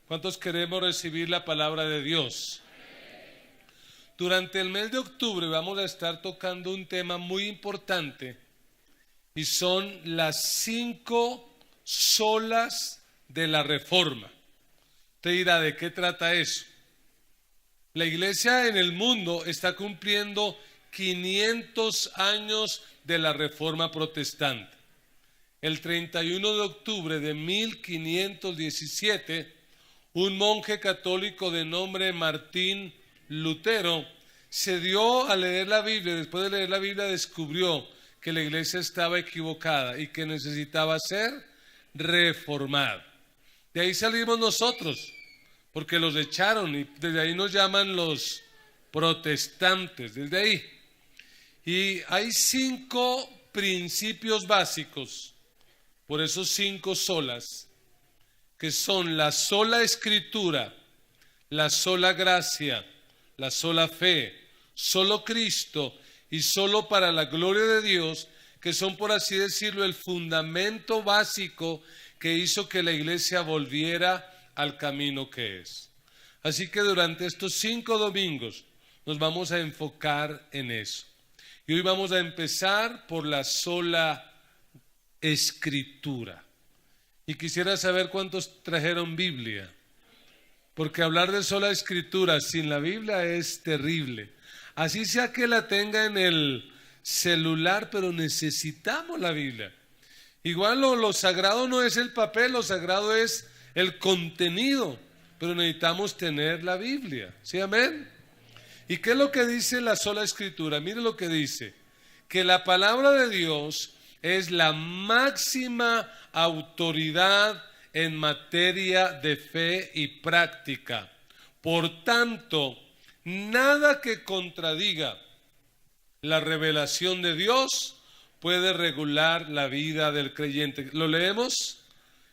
¿Cuántos queremos recibir la palabra de Dios? Durante el mes de octubre vamos a estar tocando un tema muy importante y son las 5 solas de la Reforma. Usted dirá, ¿de qué trata eso? La iglesia en el mundo está cumpliendo 500 años de la Reforma Protestante. El 31 de octubre de 1517, un monje católico de nombre Martín Lutero se dio a leer la Biblia. Después de leer la Biblia descubrió que la iglesia estaba equivocada y que necesitaba ser reformada. De ahí salimos nosotros, porque los echaron y desde ahí nos llaman los protestantes, desde ahí. Y hay 5 principios básicos, por esos 5 solas, que son la sola escritura, la sola gracia, la sola fe, solo Cristo y solo para la gloria de Dios, que son, por así decirlo, el fundamento básico que hizo que la iglesia volviera al camino que es. Así que durante estos 5 domingos nos vamos a enfocar en eso. Y hoy vamos a empezar por la sola escritura. Y quisiera saber cuántos trajeron Biblia, porque hablar de sola escritura sin la Biblia es terrible. Así sea que la tenga en el celular, pero necesitamos la Biblia. Igual lo sagrado no es el papel, lo sagrado es el contenido, pero necesitamos tener la Biblia. ¿Sí, amén? ¿Y qué es lo que dice la sola escritura? Mire lo que dice, que la palabra de Dios es la máxima autoridad en materia de fe y práctica. Por tanto, nada que contradiga la revelación de Dios puede regular la vida del creyente. ¿Lo leemos?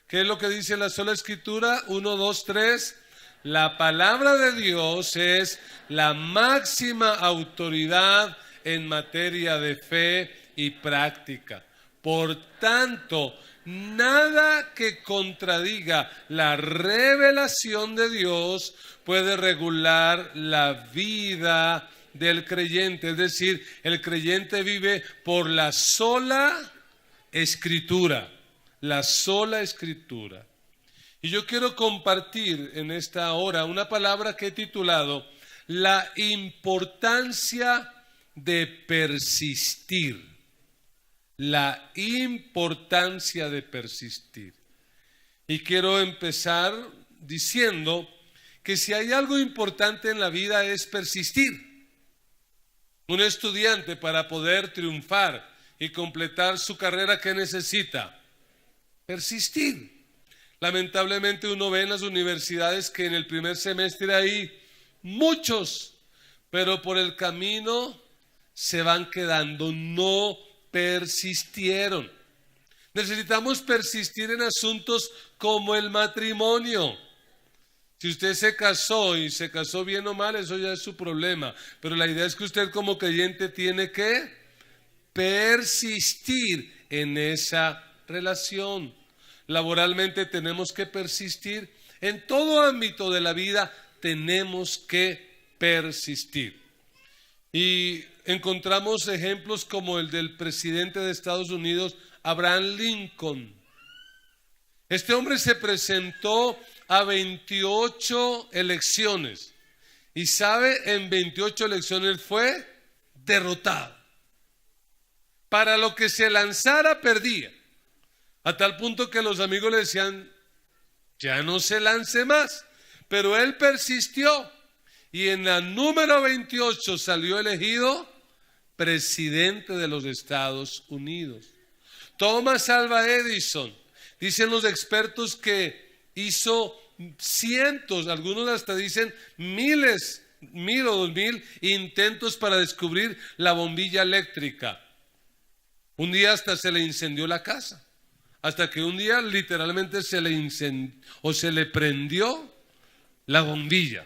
¿Qué es lo que dice la sola escritura? 1, 2, 3. La palabra de Dios es la máxima autoridad en materia de fe y práctica. Por tanto, nada que contradiga la revelación de Dios puede regular la vida del creyente. Es decir, el creyente vive por la sola escritura, la sola escritura. Y yo quiero compartir en esta hora una palabra que he titulado la importancia de persistir. La importancia de persistir. Y quiero empezar diciendo que si hay algo importante en la vida es persistir. Un estudiante, para poder triunfar y completar su carrera, ¿qué necesita? Persistir. Lamentablemente uno ve en las universidades que en el primer semestre hay muchos, pero por el camino se van quedando, no persistieron. Necesitamos persistir en asuntos como el matrimonio. Si usted se casó y se casó bien o mal, eso ya es su problema. Pero la idea es que usted como creyente tiene que persistir en esa relación. Laboralmente tenemos que persistir. En todo ámbito de la vida tenemos que persistir. Y encontramos ejemplos como el del presidente de Estados Unidos, Abraham Lincoln. Este hombre se presentó a 28 elecciones y en 28 elecciones fue derrotado. Para lo que se lanzara perdía, a tal punto que los amigos le decían, ya no se lance más, pero él persistió. Y en la número 28 salió elegido presidente de los Estados Unidos. Thomas Alva Edison, dicen los expertos que hizo cientos, algunos hasta dicen mil o 2000 intentos para descubrir la bombilla eléctrica. Un día hasta se le incendió la casa, hasta que un día literalmente se le prendió la bombilla.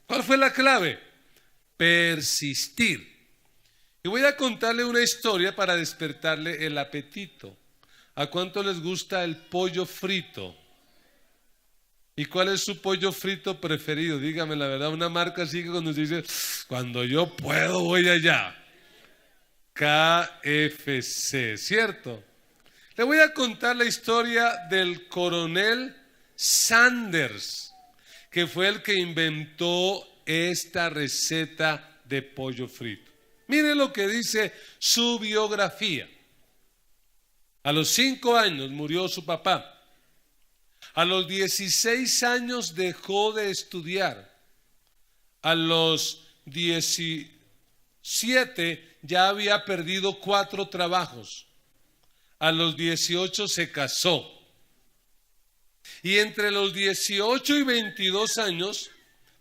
¿Cuál fue la clave? Persistir. Y voy a contarle una historia para despertarle el apetito. ¿A cuánto les gusta el pollo frito? ¿Y cuál es su pollo frito preferido? Dígame la verdad, una marca así que cuando se dice, cuando yo puedo voy allá. KFC, ¿cierto? Le voy a contar la historia del coronel Sanders, que fue el que inventó esta receta de pollo frito. Mire lo que dice su biografía. A los 5 años murió su papá. A los 16 años dejó de estudiar. A los 17 ya había perdido 4 trabajos. A los 18 se casó. Y entre los 18 y 22 años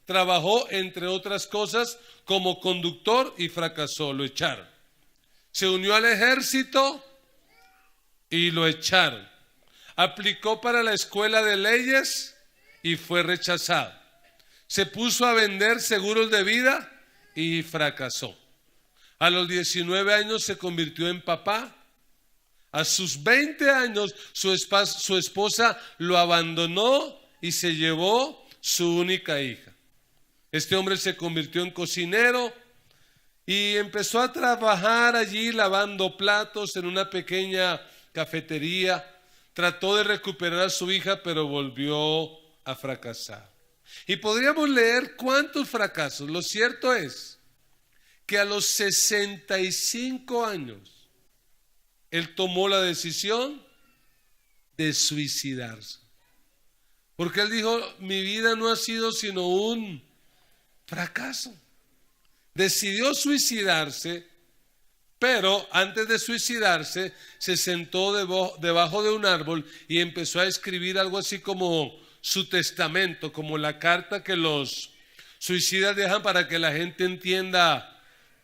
trabajó, entre otras cosas, como conductor y fracasó, lo echaron. Se unió al ejército y lo echaron. Aplicó para la escuela de leyes y fue rechazado. Se puso a vender seguros de vida y fracasó. A los 19 años se convirtió en papá. A sus 20 años su esposa lo abandonó y se llevó su única hija. Este hombre se convirtió en cocinero y empezó a trabajar allí lavando platos en una pequeña cafetería. Trató de recuperar a su hija, pero volvió a fracasar. Y podríamos leer cuántos fracasos. Lo cierto es que a los 65 años él tomó la decisión de suicidarse. Porque él dijo, mi vida no ha sido sino un fracaso. Decidió suicidarse, pero antes de suicidarse se sentó debajo de un árbol y empezó a escribir algo así como su testamento, como la carta que los suicidas dejan para que la gente entienda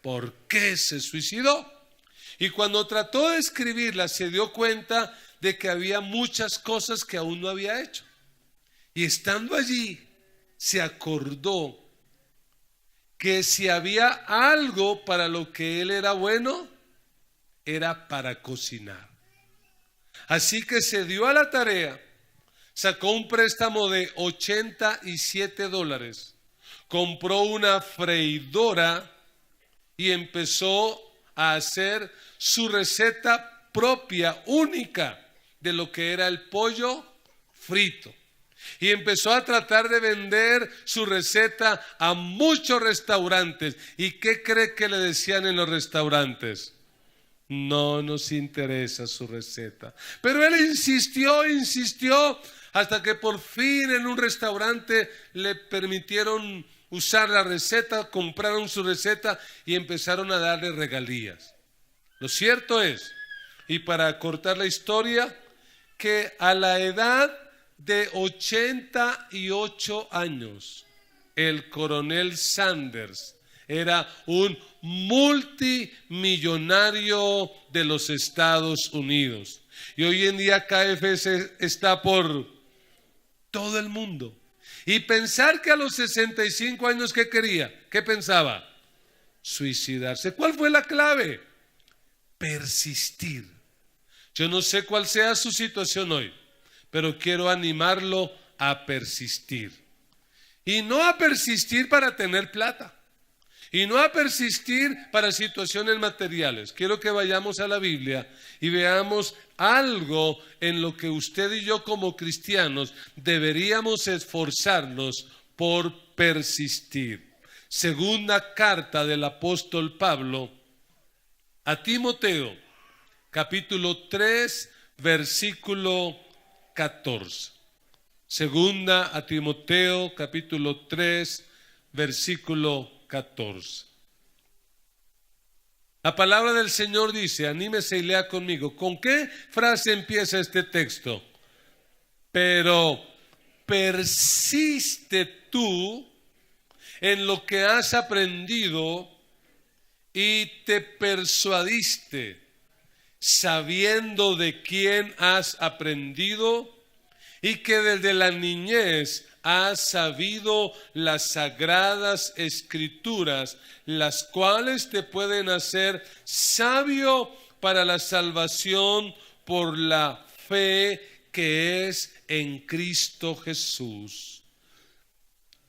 por qué se suicidó. Y cuando trató de escribirla se dio cuenta de que había muchas cosas que aún no había hecho. Y estando allí se acordó que si había algo para lo que él era bueno, era para cocinar. Así que se dio a la tarea, sacó un préstamo de $87, compró una freidora y empezó a hacer su receta propia, única, de lo que era el pollo frito. Y empezó a tratar de vender su receta a muchos restaurantes. ¿Y qué cree que le decían en los restaurantes? No nos interesa su receta. Pero él insistió, hasta que por fin en un restaurante le permitieron usar la receta, compraron su receta y empezaron a darle regalías. Lo cierto es, y para cortar la historia, que a la edad de 88 años, el coronel Sanders era un multimillonario de los Estados Unidos. Y hoy en día KFC está por todo el mundo. Y pensar que a los 65 años, ¿qué quería? ¿Qué pensaba? Suicidarse. ¿Cuál fue la clave? Persistir. Yo no sé cuál sea su situación hoy, pero quiero animarlo a persistir. Y no a persistir para tener plata. Y no a persistir para situaciones materiales. Quiero que vayamos a la Biblia y veamos algo en lo que usted y yo como cristianos deberíamos esforzarnos por persistir. Segunda carta del apóstol Pablo a Timoteo, capítulo 3, versículo 14. Segunda a Timoteo, capítulo 3, versículo 14. La palabra del Señor dice, anímese y lea conmigo. ¿Con qué frase empieza este texto? Pero persiste tú en lo que has aprendido y te persuadiste, sabiendo de quién has aprendido y que desde la niñez has sabido las sagradas escrituras, las cuales te pueden hacer sabio para la salvación por la fe que es en Cristo Jesús.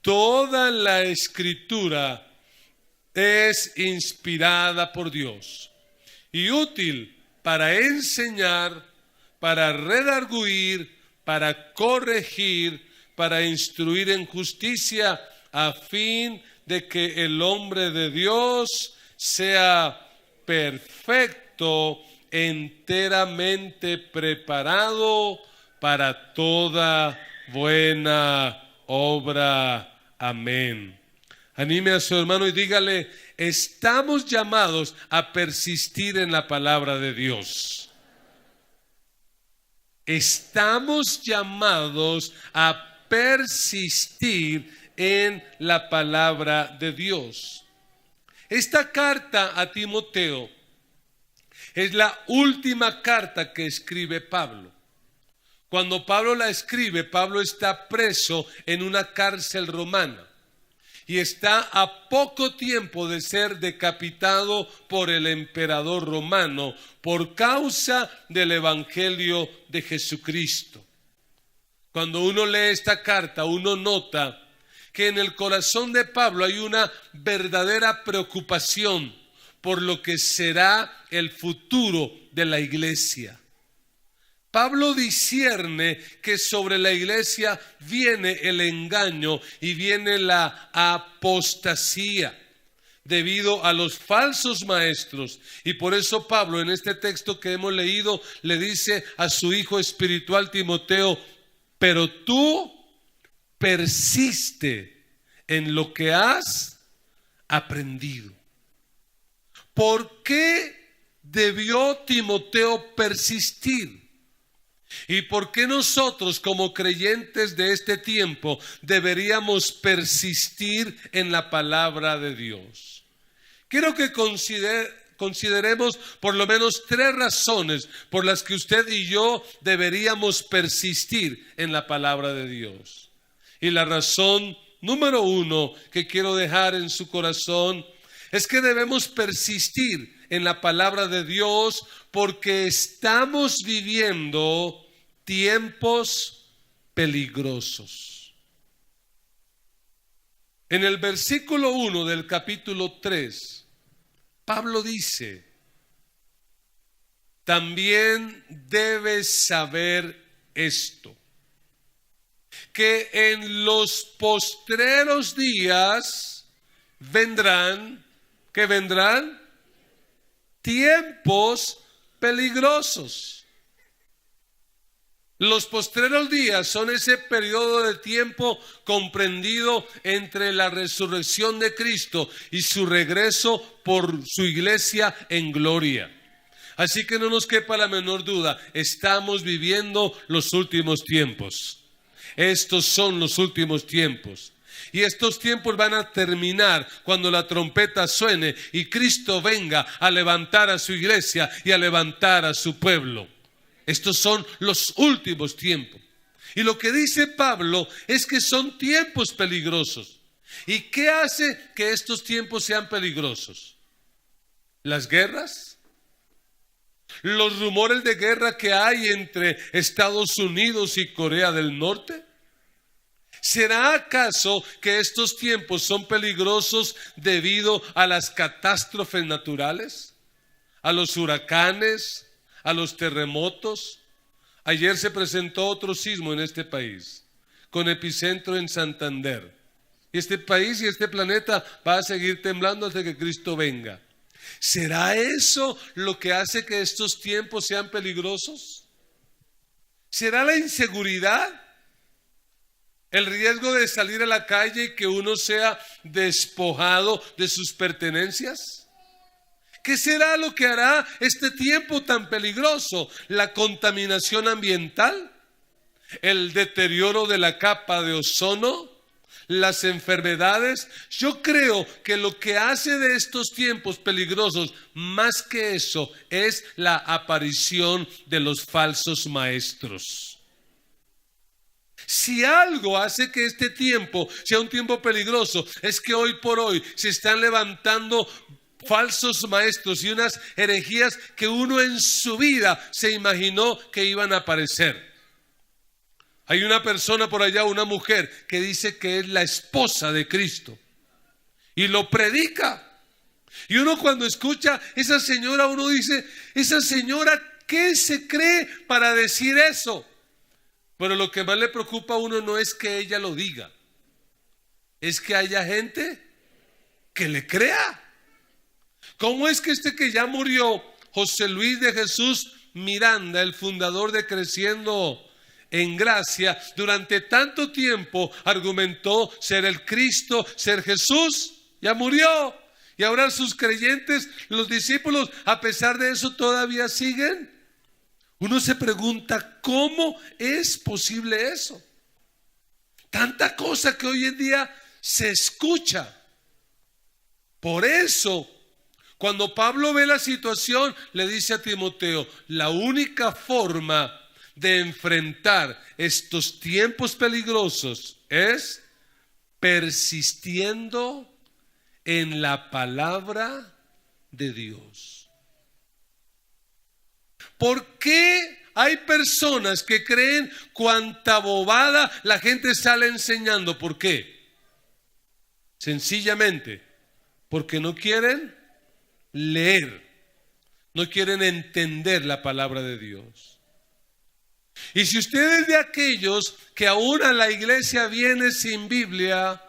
Toda la Escritura es inspirada por Dios y útil para enseñar, para redarguir, para corregir, para instruir en justicia, a fin de que el hombre de Dios sea perfecto, enteramente preparado para toda buena obra. Amén. Anime a su hermano y dígale: estamos llamados a persistir en la palabra de Dios. Estamos llamados a persistir en la palabra de Dios. Esta carta a Timoteo es la última carta que escribe Pablo. Cuando Pablo la escribe, Pablo está preso en una cárcel romana y está a poco tiempo de ser decapitado por el emperador romano por causa del evangelio de Jesucristo. Cuando uno lee esta carta, uno nota que en el corazón de Pablo hay una verdadera preocupación por lo que será el futuro de la iglesia. Pablo discierne que sobre la iglesia viene el engaño y viene la apostasía debido a los falsos maestros. Y por eso Pablo, en este texto que hemos leído, le dice a su hijo espiritual Timoteo: pero tú persiste en lo que has aprendido. ¿Por qué debió Timoteo persistir? ¿Y por qué nosotros, como creyentes de este tiempo, deberíamos persistir en la palabra de Dios? Quiero que consideremos por lo menos 3 razones por las que usted y yo deberíamos persistir en la palabra de Dios. Y la razón número 1 que quiero dejar en su corazón es que debemos persistir en la palabra de Dios porque estamos viviendo tiempos peligrosos. En el versículo 1 del capítulo 3, Pablo dice: también debes saber esto, que en los postreros días vendrán tiempos peligrosos. Los postreros días son ese periodo de tiempo comprendido entre la resurrección de Cristo y su regreso por su iglesia en gloria. Así que no nos quepa la menor duda, estamos viviendo los últimos tiempos. Estos son los últimos tiempos. Y estos tiempos van a terminar cuando la trompeta suene y Cristo venga a levantar a su iglesia y a levantar a su pueblo. Estos son los últimos tiempos. Y lo que dice Pablo es que son tiempos peligrosos. ¿Y qué hace que estos tiempos sean peligrosos? ¿Las guerras? ¿Los rumores de guerra que hay entre Estados Unidos y Corea del Norte? ¿Será acaso que estos tiempos son peligrosos debido a las catástrofes naturales? ¿A los huracanes? ¿A los terremotos? Ayer se presentó otro sismo en este país, con epicentro en Santander. Y este país y este planeta va a seguir temblando hasta que Cristo venga. ¿Será eso lo que hace que estos tiempos sean peligrosos? ¿Será la inseguridad? ¿El riesgo de salir a la calle y que uno sea despojado de sus pertenencias? ¿Qué será lo que hará este tiempo tan peligroso? ¿La contaminación ambiental? ¿El deterioro de la capa de ozono? ¿Las enfermedades? Yo creo que lo que hace de estos tiempos peligrosos, más que eso, es la aparición de los falsos maestros. Si algo hace que este tiempo sea un tiempo peligroso, es que hoy por hoy se están levantando falsos maestros y unas herejías que uno en su vida se imaginó que iban a aparecer. Hay una persona por allá, una mujer, que dice que es la esposa de Cristo y lo predica. Y uno cuando escucha esa señora, uno dice, esa señora, ¿qué se cree para decir eso? Pero lo que más le preocupa a uno no es que ella lo diga, es que haya gente que le crea. ¿Cómo es que que ya murió, José Luis de Jesús Miranda, el fundador de Creciendo en Gracia, durante tanto tiempo argumentó ser el Cristo, ser Jesús? Ya murió. Y ahora sus creyentes, los discípulos, a pesar de eso todavía siguen. Uno se pregunta, ¿cómo es posible eso? Tanta cosa que hoy en día se escucha. Por eso, cuando Pablo ve la situación, le dice a Timoteo, la única forma de enfrentar estos tiempos peligrosos es persistiendo en la palabra de Dios. ¿Por qué hay personas que creen cuánta bobada la gente sale enseñando? ¿Por qué? Sencillamente, porque no quieren leer, no quieren entender la palabra de Dios. Y si usted es de aquellos que aún a la iglesia viene sin Biblia,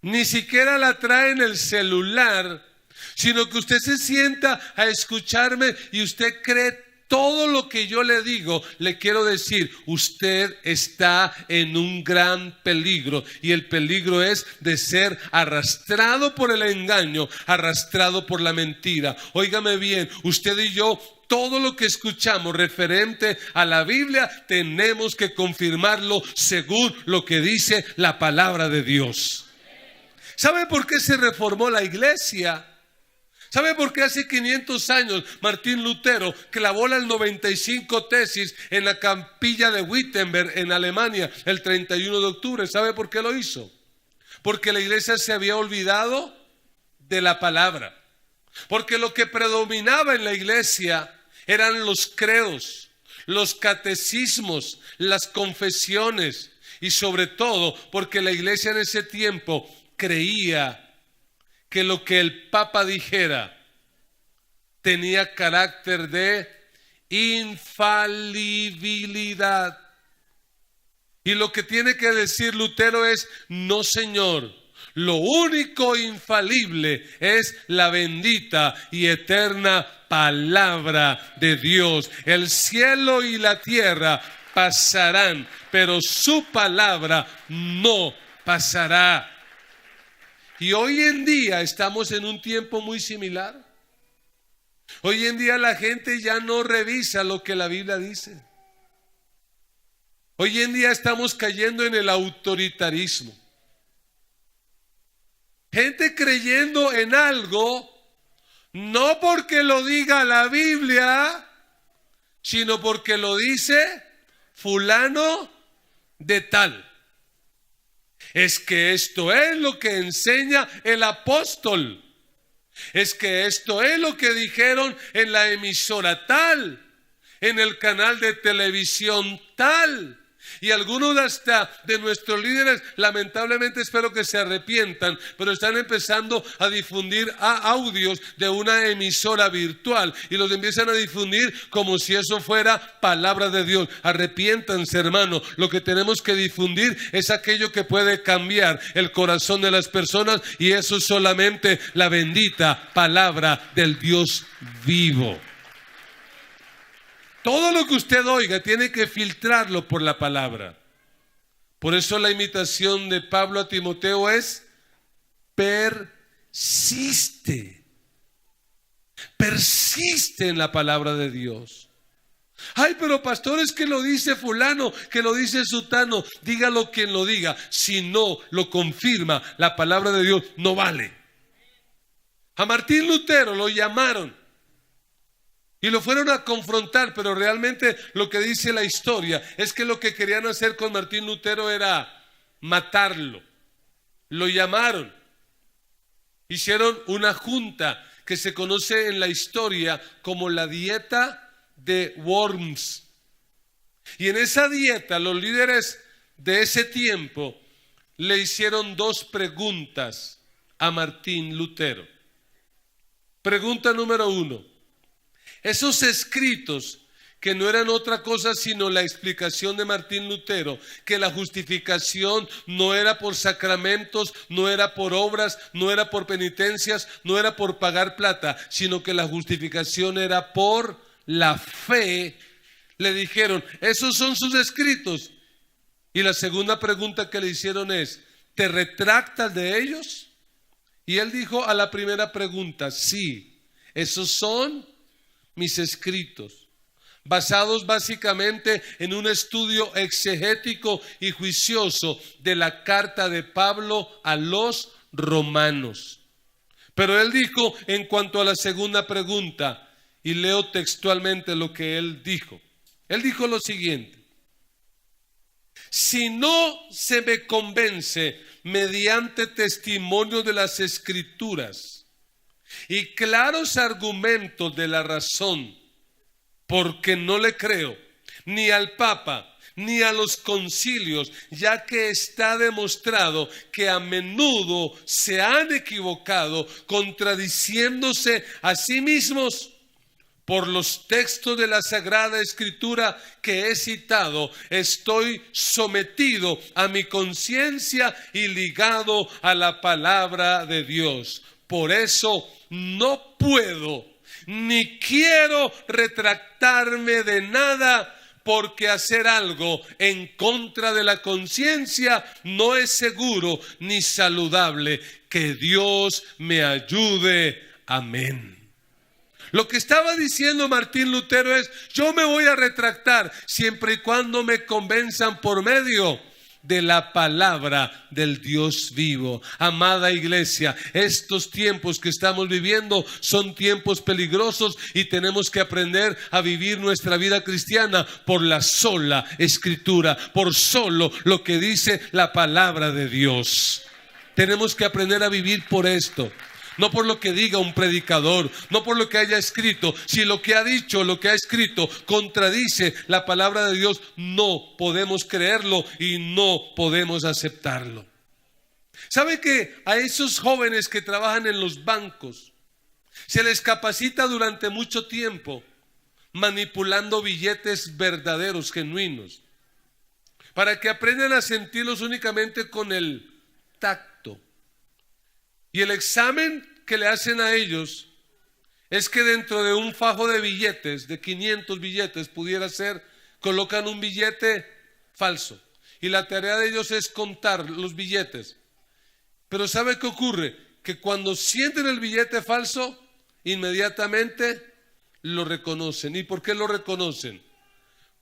ni siquiera la trae en el celular, sino que usted se sienta a escucharme y usted cree todo lo que yo le digo, le quiero decir, usted está en un gran peligro, y el peligro es de ser arrastrado por el engaño, arrastrado por la mentira. Óigame bien, usted y yo, todo lo que escuchamos referente a la Biblia, tenemos que confirmarlo según lo que dice la palabra de Dios. ¿Sabe por qué se reformó la iglesia? ¿Sabe por qué hace 500 años Martín Lutero clavó las 95 tesis en la capilla de Wittenberg en Alemania el 31 de octubre? ¿Sabe por qué lo hizo? Porque la iglesia se había olvidado de la palabra. Porque lo que predominaba en la iglesia eran los credos, los catecismos, las confesiones, y sobre todo porque la iglesia en ese tiempo creía que lo que el Papa dijera tenía carácter de infalibilidad. Y lo que tiene que decir Lutero es, no señor, lo único infalible es la bendita y eterna palabra de Dios. El cielo y la tierra pasarán, pero su palabra no pasará. Y hoy en día estamos en un tiempo muy similar. Hoy en día la gente ya no revisa lo que la Biblia dice. Hoy en día estamos cayendo en el autoritarismo. Gente creyendo en algo, no porque lo diga la Biblia, sino porque lo dice fulano de tal. Es que esto es lo que enseña el apóstol. Es que esto es lo que dijeron en la emisora tal, en el canal de televisión tal. Y algunos hasta de nuestros líderes, lamentablemente espero que se arrepientan, pero están empezando a difundir audios de una emisora virtual y los empiezan a difundir como si eso fuera palabra de Dios. Arrepiéntanse, hermano. Lo que tenemos que difundir es aquello que puede cambiar el corazón de las personas, y eso es solamente la bendita palabra del Dios vivo. Todo lo que usted oiga tiene que filtrarlo por la palabra. Por eso la invitación de Pablo a Timoteo es: persiste. Persiste en la palabra de Dios. Ay, pero pastor, es que lo dice fulano, que lo dice sutano. Dígalo quien lo diga. Si no lo confirma la palabra de Dios, no vale. A Martín Lutero lo llamaron y lo fueron a confrontar, pero realmente lo que dice la historia es que lo que querían hacer con Martín Lutero era matarlo. Lo llamaron, hicieron una junta que se conoce en la historia como la dieta de Worms. Y en esa dieta los líderes de ese tiempo le hicieron dos preguntas a Martín Lutero. Pregunta número 1. Esos escritos, que no eran otra cosa sino la explicación de Martín Lutero, que la justificación no era por sacramentos, no era por obras, no era por penitencias, no era por pagar plata, sino que la justificación era por la fe. Le dijeron, esos son sus escritos. Y la segunda pregunta que le hicieron es, ¿te retractas de ellos? Y él dijo a la primera pregunta, sí, esos son mis escritos, basados básicamente en un estudio exegético y juicioso de la carta de Pablo a los romanos. Pero él dijo en cuanto a la segunda pregunta, y leo textualmente lo que él dijo. Él dijo lo siguiente: si no se me convence mediante testimonio de las Escrituras y claros argumentos de la razón, porque no le creo ni al Papa ni a los concilios, ya que está demostrado que a menudo se han equivocado contradiciéndose a sí mismos. Por los textos de la Sagrada Escritura que he citado, estoy sometido a mi conciencia y ligado a la palabra de Dios. Por eso no puedo ni quiero retractarme de nada, porque hacer algo en contra de la conciencia no es seguro ni saludable. Que Dios me ayude. Amén. Lo que estaba diciendo Martín Lutero es, yo me voy a retractar siempre y cuando me convenzan por medio de la palabra del Dios vivo. Amada iglesia, estos tiempos que estamos viviendo son tiempos peligrosos y tenemos que aprender a vivir nuestra vida cristiana por la sola Escritura, por solo lo que dice la palabra de Dios. Tenemos que aprender a vivir por esto. No por lo que diga un predicador, no por lo que haya escrito. Si lo que ha dicho, lo que ha escrito contradice la palabra de Dios, no podemos creerlo y no podemos aceptarlo. ¿Sabe que a esos jóvenes que trabajan en los bancos se les capacita durante mucho tiempo manipulando billetes verdaderos, genuinos, para que aprendan a sentirlos únicamente con el tacto? Y el examen que le hacen a ellos es que dentro de un fajo de billetes, de 500 billetes, pudiera ser, colocan un billete falso. Y la tarea de ellos es contar los billetes. Pero ¿sabe qué ocurre? Que cuando sienten el billete falso, inmediatamente lo reconocen. ¿Y por qué lo reconocen?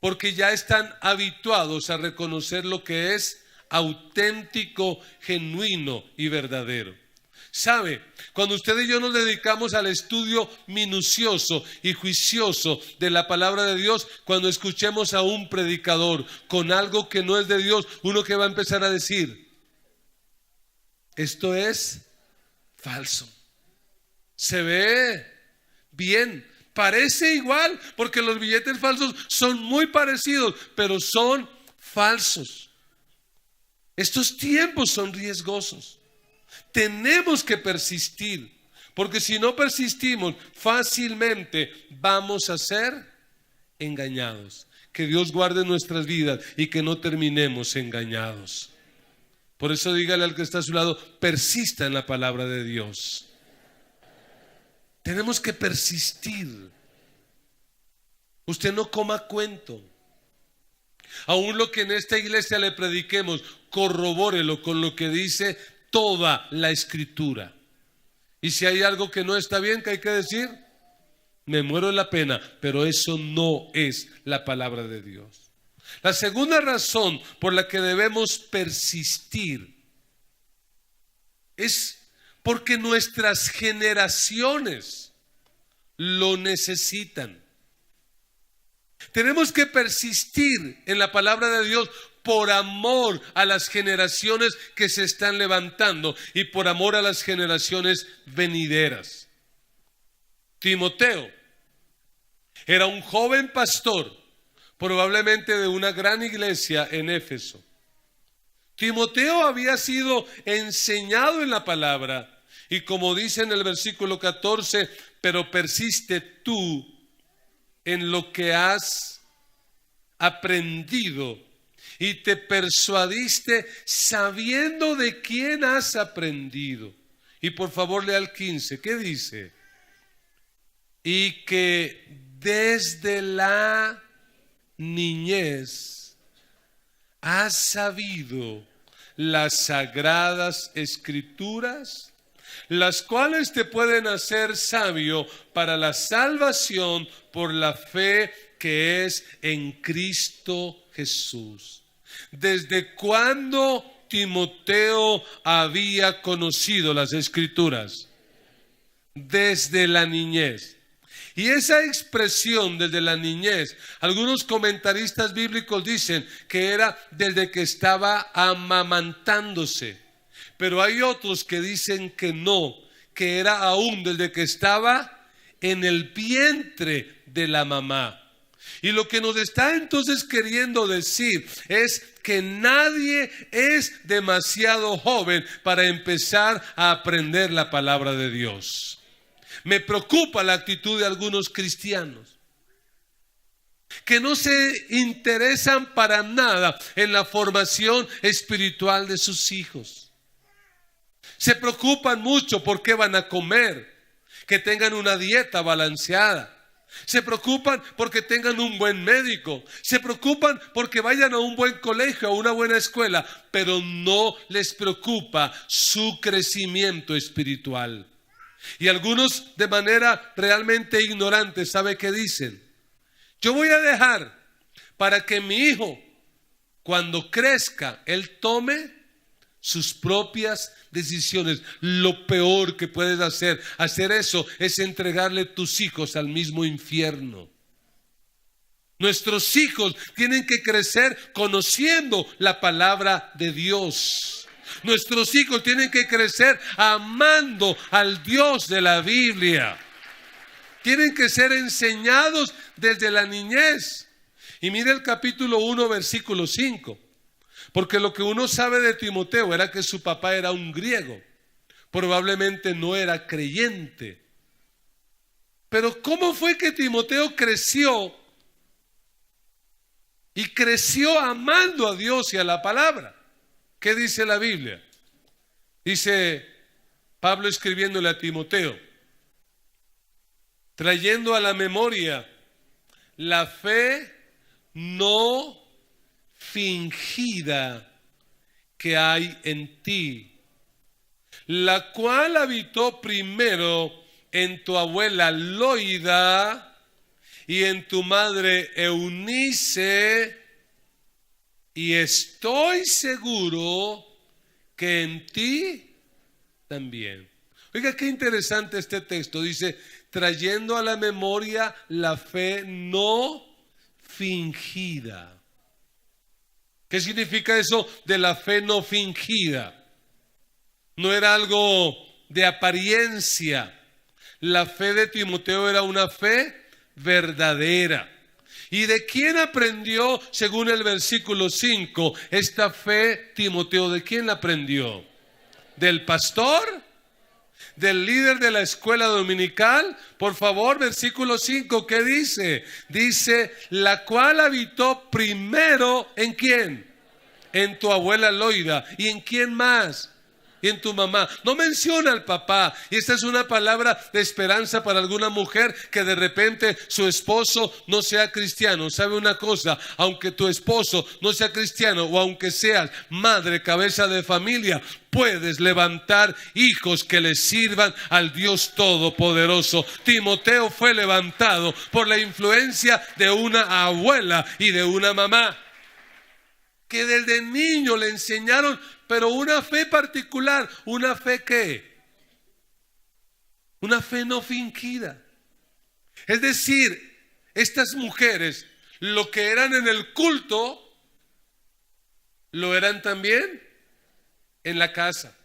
Porque ya están habituados a reconocer lo que es auténtico, genuino y verdadero. ¿Sabe? Cuando usted y yo nos dedicamos al estudio minucioso y juicioso de la palabra de Dios, cuando escuchemos a un predicador con algo que no es de Dios, uno que va a empezar a decir, esto es falso. Se ve bien, parece igual, porque los billetes falsos son muy parecidos, pero son falsos. Estos tiempos son riesgosos. Tenemos que persistir, porque si no persistimos, fácilmente vamos a ser engañados. Que Dios guarde nuestras vidas y que no terminemos engañados. Por eso dígale al que está a su lado, persista en la palabra de Dios. Tenemos que persistir. Usted no coma cuento. Aún lo que en esta iglesia le prediquemos, corrobórelo con lo que dice toda la Escritura. Y si hay algo que no está bien, ¿qué hay que decir? Me muero de la pena, pero eso no es la palabra de Dios. La segunda razón por la que debemos persistir es porque nuestras generaciones lo necesitan. Tenemos que persistir en la palabra de Dios por amor a las generaciones que se están levantando y por amor a las generaciones venideras. Timoteo era un joven pastor probablemente de una gran iglesia en Éfeso. Timoteo había sido enseñado en la palabra y como dice en el versículo 14, pero persiste tú en lo que has aprendido y te persuadiste sabiendo de quién has aprendido. Y por favor lea el 15, ¿qué dice? Y que desde la niñez has sabido las sagradas escrituras, las cuales te pueden hacer sabio para la salvación por la fe que es en Cristo Jesús. ¿Desde cuándo Timoteo había conocido las escrituras? Desde la niñez. Y esa expresión desde la niñez, algunos comentaristas bíblicos dicen que era desde que estaba amamantándose. Pero hay otros que dicen que no, que era aún desde que estaba en el vientre de la mamá. Y lo que nos está entonces queriendo decir es que nadie es demasiado joven para empezar a aprender la palabra de Dios. Me preocupa la actitud de algunos cristianos que no se interesan para nada en la formación espiritual de sus hijos. Se preocupan mucho por qué van a comer, que tengan una dieta balanceada. Se preocupan porque tengan un buen médico. Se preocupan porque vayan a un buen colegio, a una buena escuela, pero no les preocupa su crecimiento espiritual. Y algunos de manera realmente ignorante, ¿sabe qué dicen? Yo voy a dejar para que mi hijo, cuando crezca, él tome sus propias decisiones. Lo peor que puedes hacer eso es entregarle tus hijos al mismo infierno. Nuestros hijos tienen que crecer conociendo la palabra de Dios. Nuestros hijos tienen que crecer amando al Dios de la Biblia. Tienen que ser enseñados desde la niñez. Y mire el capítulo 1, versículo 5. Porque lo que uno sabe de Timoteo era que su papá era un griego. Probablemente no era creyente. Pero ¿cómo fue que Timoteo creció? Y creció amando a Dios y a la palabra. ¿Qué dice la Biblia? Dice Pablo escribiéndole a Timoteo, trayendo a la memoria la fe no fingida que hay en ti, la cual habitó primero en tu abuela Loida y en tu madre Eunice, y estoy seguro que en ti también. Oiga, qué interesante este texto. Dice, trayendo a la memoria la fe no fingida. ¿Qué significa eso de la fe no fingida? No era algo de apariencia. La fe de Timoteo era una fe verdadera. ¿Y de quién aprendió, según el versículo 5, esta fe Timoteo? ¿De quién la aprendió? ¿Del pastor? ¿Del líder de la escuela dominical? Por favor, versículo 5, ¿qué dice? Dice, la cual habitó primero, ¿en quién? En tu abuela Loida. ¿Y en quién más? Y en tu mamá. No menciona al papá. Y esta es una palabra de esperanza para alguna mujer que de repente su esposo no sea cristiano. ¿Sabe una cosa? Aunque tu esposo no sea cristiano o aunque seas madre, cabeza de familia, puedes levantar hijos que le sirvan al Dios Todopoderoso. Timoteo fue levantado por la influencia de una abuela y de una mamá que desde niño le enseñaron, pero una fe particular. ¿Una fe qué? Una fe no fingida. Es decir, estas mujeres, lo que eran en el culto, lo eran también en la casa.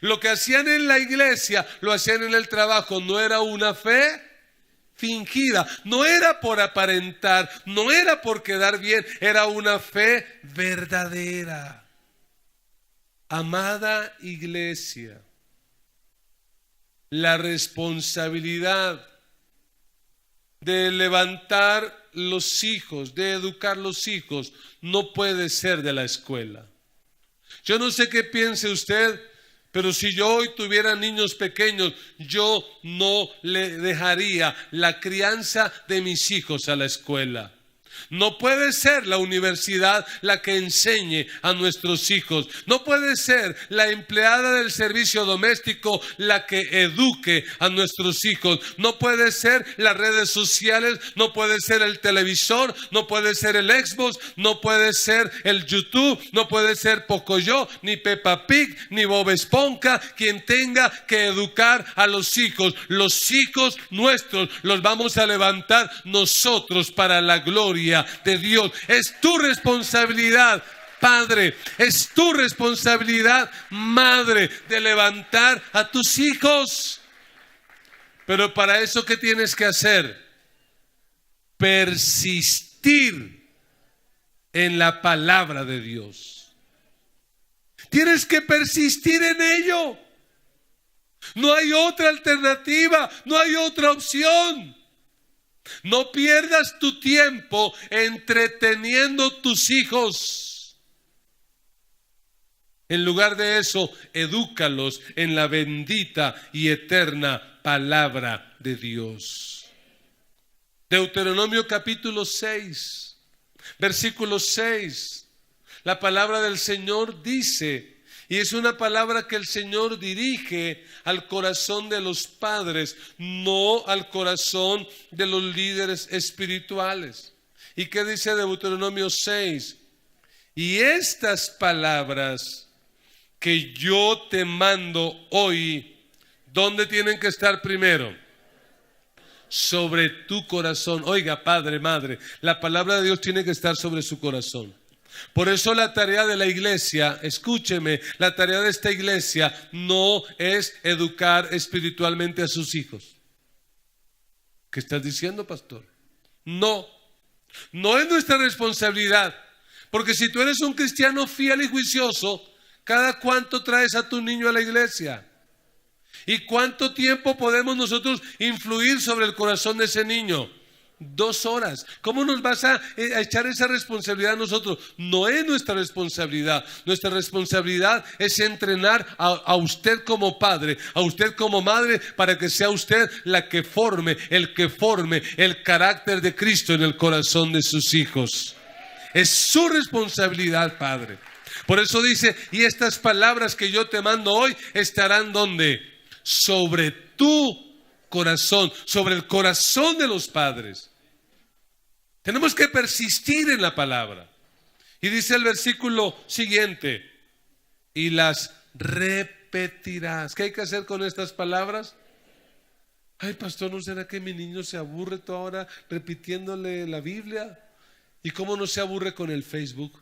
Lo que hacían en la iglesia, lo hacían en el trabajo. No era una fe fingida, no era por aparentar, no era por quedar bien, era una fe verdadera. Amada iglesia, la responsabilidad de levantar los hijos, de educar los hijos, no puede ser de la escuela. Yo no sé qué piense usted, pero si yo hoy tuviera niños pequeños, yo no le dejaría la crianza de mis hijos a la escuela. No puede ser la universidad la que enseñe a nuestros hijos. No puede ser la empleada del servicio doméstico la que eduque a nuestros hijos. No puede ser las redes sociales, no puede ser el televisor, no puede ser el Xbox, no puede ser el YouTube, no puede ser Pocoyo, ni Peppa Pig, ni Bob Esponja quien tenga que educar a los hijos. Los hijos nuestros los vamos a levantar nosotros para la gloria de Dios. Es tu responsabilidad, padre, es tu responsabilidad, madre, de levantar a tus hijos. Pero para eso, ¿qué tienes que hacer? Persistir en la palabra de Dios. Tienes que persistir en ello. No hay otra alternativa, no hay otra opción. No pierdas tu tiempo entreteniendo tus hijos. En lugar de eso, edúcalos en la bendita y eterna palabra de Dios. Deuteronomio capítulo 6, versículo 6. La palabra del Señor dice, y es una palabra que el Señor dirige al corazón de los padres, no al corazón de los líderes espirituales. ¿Y qué dice Deuteronomio 6? Y estas palabras que yo te mando hoy, ¿dónde tienen que estar primero? Sobre tu corazón. Oiga, padre, madre, la palabra de Dios tiene que estar sobre su corazón. Por eso la tarea de la iglesia, escúcheme, la tarea de esta iglesia no es educar espiritualmente a sus hijos. ¿Qué estás diciendo, pastor? No es nuestra responsabilidad. Porque si tú eres un cristiano fiel y juicioso, ¿cada cuánto traes a tu niño a la iglesia? ¿Y cuánto tiempo podemos nosotros influir sobre el corazón de ese niño? 2 horas. ¿Cómo nos vas a echar esa responsabilidad a nosotros? No es nuestra responsabilidad. Nuestra responsabilidad es entrenar a usted como padre, a usted como madre, para que sea usted la que forme el carácter de Cristo en el corazón de sus hijos. Es su responsabilidad, padre. Por eso dice, y estas palabras que yo te mando hoy estarán ¿dónde? Sobre tu corazón, sobre el corazón de los padres. Tenemos que persistir en la palabra. Y dice el versículo siguiente, y las repetirás. ¿Qué hay que hacer con estas palabras? Ay, pastor, ¿no será que mi niño se aburre toda hora repitiéndole la Biblia? ¿Y cómo no se aburre con el Facebook?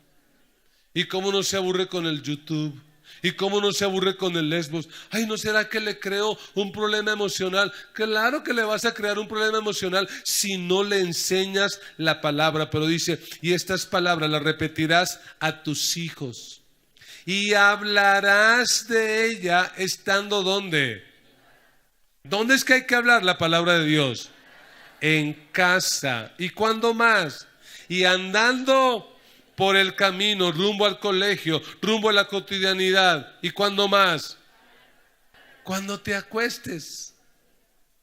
¿Y cómo no se aburre con el YouTube? ¿Y cómo no se aburre con el Xbox? Ay, ¿no será que le creo un problema emocional? Claro que le vas a crear un problema emocional si no le enseñas la palabra. Pero dice, y estas palabras las repetirás a tus hijos. Y hablarás de ella estando ¿dónde? ¿Dónde es que hay que hablar la palabra de Dios? En casa. ¿Y cuándo más? Y andando por el camino, rumbo al colegio, rumbo a la cotidianidad. ¿Y cuándo más? Cuando te acuestes.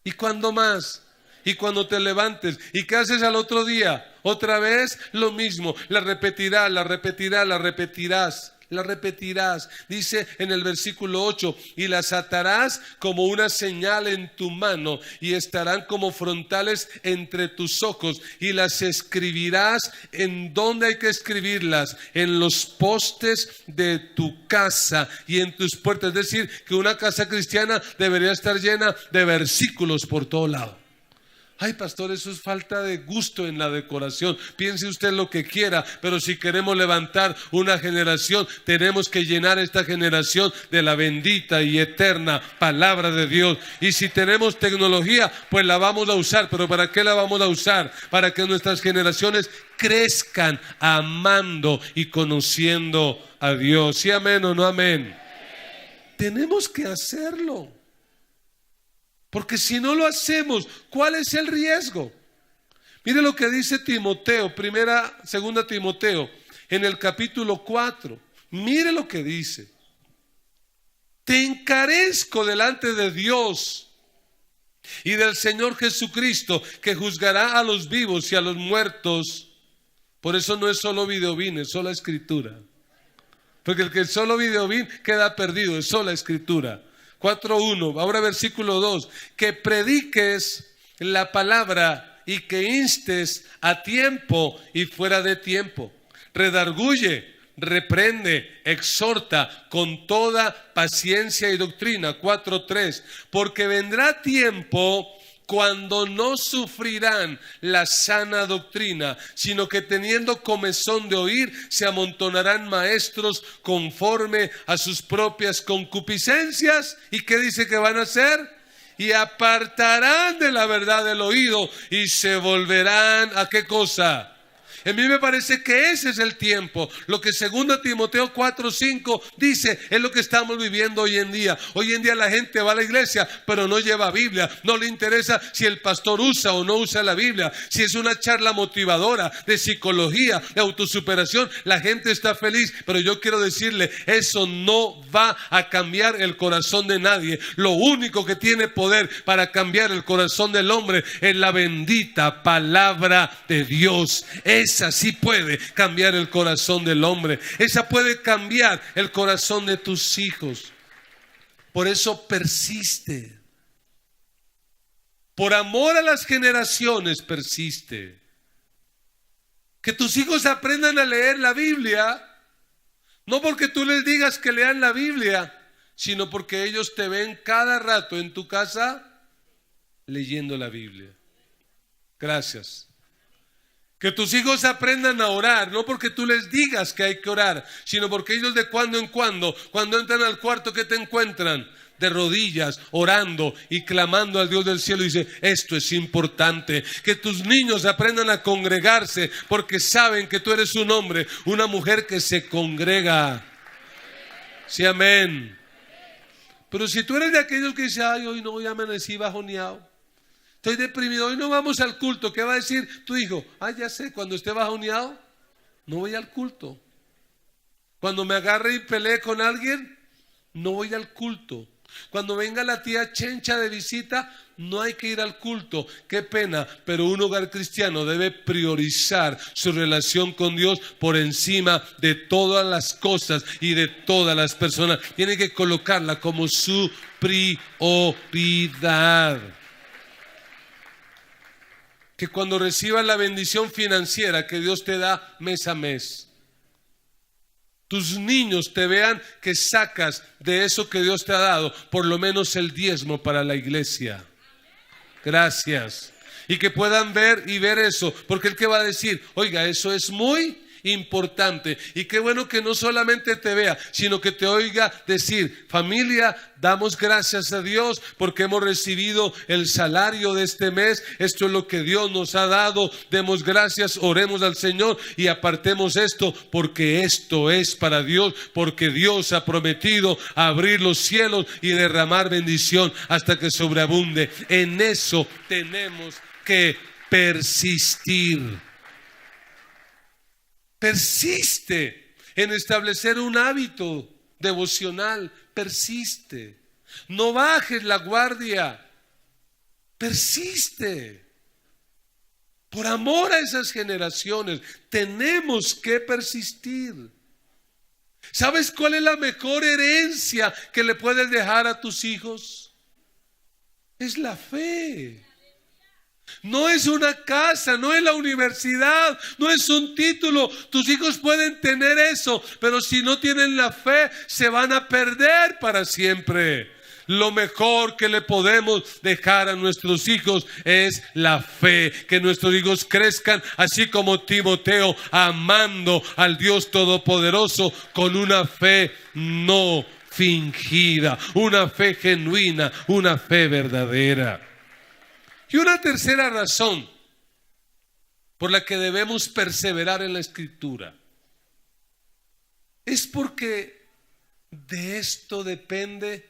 ¿Y cuándo más? Y cuando te levantes. ¿Y qué haces al otro día? Otra vez lo mismo. La repetirás, la repetirás, la repetirás. La repetirás. Dice en el versículo 8, y las atarás como una señal en tu mano y estarán como frontales entre tus ojos, y las escribirás. ¿En dónde hay que escribirlas? En los postes de tu casa y en tus puertas. Es decir, que una casa cristiana debería estar llena de versículos por todo lado. Ay, pastor, eso es falta de gusto en la decoración. Piense usted lo que quiera, pero si queremos levantar una generación, tenemos que llenar esta generación de la bendita y eterna palabra de Dios. Y si tenemos tecnología, pues la vamos a usar. ¿Pero para qué la vamos a usar? Para que nuestras generaciones crezcan amando y conociendo a Dios. ¿Sí, amén o no amén? Tenemos que hacerlo. Porque si no lo hacemos, ¿cuál es el riesgo? Mire lo que dice Timoteo, segunda Timoteo, en el capítulo 4. Mire lo que dice. Te encarezco delante de Dios y del Señor Jesucristo, que juzgará a los vivos y a los muertos. Por eso no es solo videobeam, es sola escritura. Porque el que solo videobeam queda perdido, es sola escritura. 4:1, ahora versículo 2, que prediques la palabra y que instes a tiempo y fuera de tiempo. Redarguye, reprende, exhorta con toda paciencia y doctrina. 4:3, porque vendrá tiempo cuando no sufrirán la sana doctrina, sino que teniendo comezón de oír, se amontonarán maestros conforme a sus propias concupiscencias. ¿Y qué dice que van a hacer? Y apartarán de la verdad el oído y se volverán ¿a qué cosa? A mí me parece que ese es el tiempo. Lo que 2 Timoteo 4:5 dice es lo que estamos viviendo hoy en día. Hoy en día la gente va a la iglesia, pero no lleva Biblia. No le interesa si el pastor usa o no usa la Biblia. Si es una charla motivadora de psicología, de autosuperación, la gente está feliz. Pero yo quiero decirle, eso no va a cambiar el corazón de nadie. Lo único que tiene poder para cambiar el corazón del hombre es la bendita palabra de Dios. Esa sí puede cambiar el corazón del hombre. Esa puede cambiar el corazón de tus hijos. Por eso persiste. Por amor a las generaciones persiste. Que tus hijos aprendan a leer la Biblia, no porque tú les digas que lean la Biblia, sino porque ellos te ven cada rato en tu casa leyendo la Biblia. Gracias. Que tus hijos aprendan a orar, no porque tú les digas que hay que orar, sino porque ellos de cuando en cuando entran al cuarto, ¿qué te encuentran? De rodillas, orando y clamando al Dios del cielo. Y dice, esto es importante. Que tus niños aprendan a congregarse, porque saben que tú eres un hombre, una mujer que se congrega. Sí, amén. Pero si tú eres de aquellos que dicen, ay, hoy no, ya amanecí bajoneado, estoy deprimido, hoy no vamos al culto. ¿Qué va a decir tu hijo? Ya sé, cuando esté bajoneado, no voy al culto. Cuando me agarre y pelee con alguien, no voy al culto. Cuando venga la tía Chencha de visita, no hay que ir al culto. Qué pena, pero un hogar cristiano debe priorizar su relación con Dios por encima de todas las cosas y de todas las personas. Tiene que colocarla como su prioridad. Que cuando recibas la bendición financiera que Dios te da mes a mes, tus niños te vean que sacas de eso que Dios te ha dado por lo menos el diezmo para la iglesia. Gracias. Y que puedan ver eso, porque el que va a decir, oiga, eso es muy importante. Y qué bueno que no solamente te vea, sino que te oiga decir, familia, damos gracias a Dios porque hemos recibido el salario de este mes. Esto es lo que Dios nos ha dado. Demos gracias, oremos al Señor y apartemos esto, porque esto es para Dios, porque Dios ha prometido abrir los cielos y derramar bendición hasta que sobreabunde. En eso tenemos que persistir. Persiste en establecer un hábito devocional. Persiste. No bajes la guardia. Persiste. Por amor a esas generaciones, tenemos que persistir. ¿Sabes cuál es la mejor herencia que le puedes dejar a tus hijos? Es la fe. No es una casa, no es la universidad, no es un título. Tus hijos pueden tener eso, pero si no tienen la fe, se van a perder para siempre. Lo mejor que le podemos dejar a nuestros hijos es la fe. Que nuestros hijos crezcan así como Timoteo, amando al Dios Todopoderoso con una fe no fingida, una fe genuina, una fe verdadera. Y una tercera razón por la que debemos perseverar en la Escritura es porque de esto depende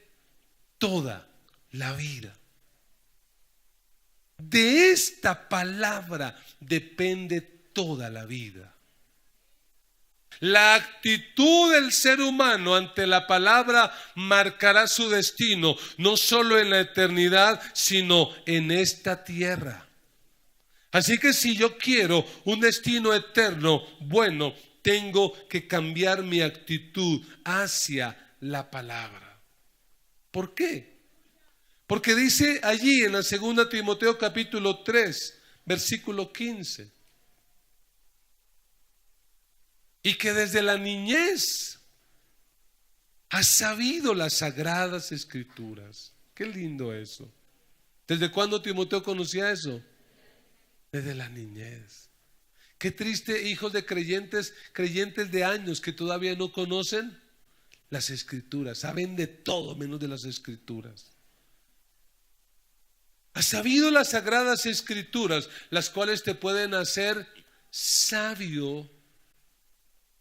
toda la vida. De esta palabra depende toda la vida. La actitud del ser humano ante la palabra marcará su destino, no solo en la eternidad, sino en esta tierra. Así que si yo quiero un destino eterno, bueno, tengo que cambiar mi actitud hacia la palabra. ¿Por qué? Porque dice allí en la 2 Timoteo capítulo 3, versículo 15. Y que desde la niñez has sabido las sagradas escrituras. Qué lindo eso. ¿Desde cuándo Timoteo conocía eso? Desde la niñez. Qué triste, hijos de creyentes de años que todavía no conocen las escrituras. Saben de todo menos de las escrituras. Has sabido las sagradas escrituras, las cuales te pueden hacer sabio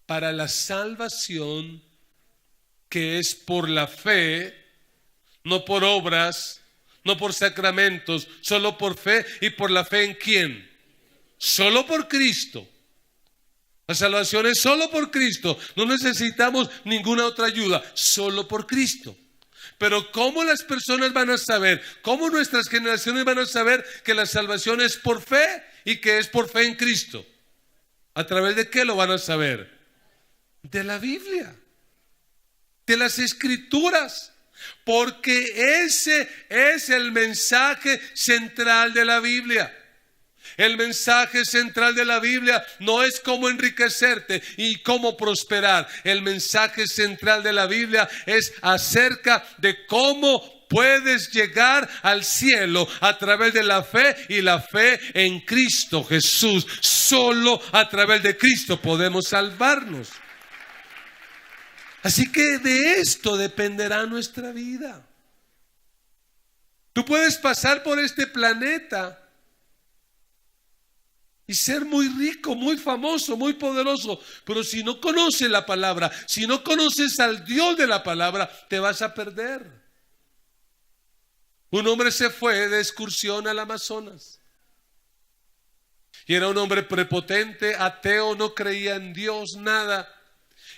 para la salvación que es por la fe, no por obras, no por sacramentos, solo por fe. ¿Y por la fe en quién? Solo por Cristo. La salvación es solo por Cristo. No necesitamos ninguna otra ayuda, solo por Cristo. Pero ¿cómo las personas van a saber? ¿Cómo nuestras generaciones van a saber que la salvación es por fe y que es por fe en Cristo? ¿A través de qué lo van a saber? De la Biblia, de las Escrituras, porque ese es el mensaje central de la Biblia. El mensaje central de la Biblia no es cómo enriquecerte y cómo prosperar. El mensaje central de la Biblia es acerca de cómo puedes llegar al cielo a través de la fe, y la fe en Cristo Jesús. Solo a través de Cristo podemos salvarnos. Así que de esto dependerá nuestra vida. Tú puedes pasar por este planeta y ser muy rico, muy famoso, muy poderoso, pero si no conoces la palabra, si no conoces al Dios de la palabra, te vas a perder. Un hombre se fue de excursión al Amazonas y era un hombre prepotente, ateo, no creía en Dios, nada.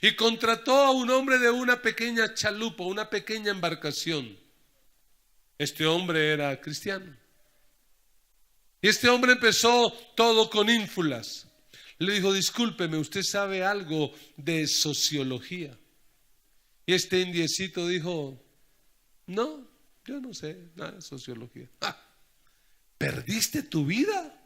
Y contrató a un hombre de una pequeña chalupa, una pequeña embarcación. Este hombre era cristiano. Y este hombre empezó todo con ínfulas. Le dijo: discúlpeme, ¿usted sabe algo de sociología? Y este indiecito dijo: no, yo no sé nada de sociología. ¡Ah! ¿Perdiste tu vida?